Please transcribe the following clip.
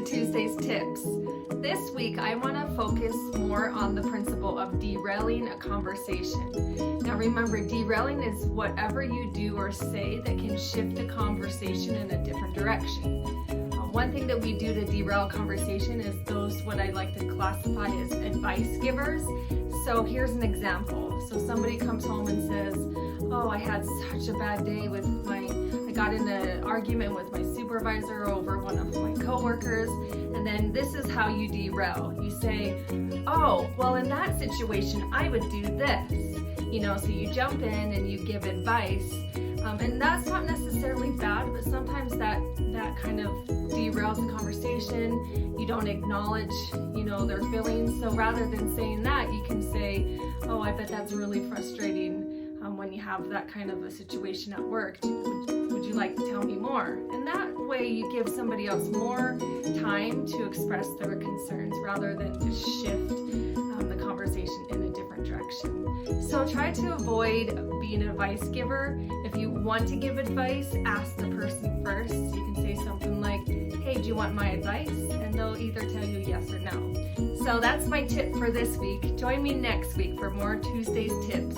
to Tuesday's Tips. This week I want to focus more on the principle of derailing a conversation. Now remember, derailing is whatever you do or say that can shift a conversation in a different direction. One thing that we do to derail conversation is those what I like to classify as advice givers. So here's an example. So somebody comes home and says, oh, I had such a bad day with I got in an argument with my supervisor over one of my coworkers, and then this is how you derail. You say, oh, well, in that situation, I would do this. So you jump in and you give advice, and that's not necessarily bad, but sometimes that kind of derails the conversation. You don't acknowledge, their feelings. So rather than saying that, you can say, oh, I bet that's really frustrating when you have that kind of a situation at work. Would you like to tell me more? And that way you give somebody else more time to express their concerns rather than to shift the conversation in a different direction. So try to avoid being an advice giver. If you want to give advice, ask the person first. You can say something like, hey, do you want my advice? And they'll either tell you yes or no. So that's my tip for this week. Join me next week for more Tuesday's Tips.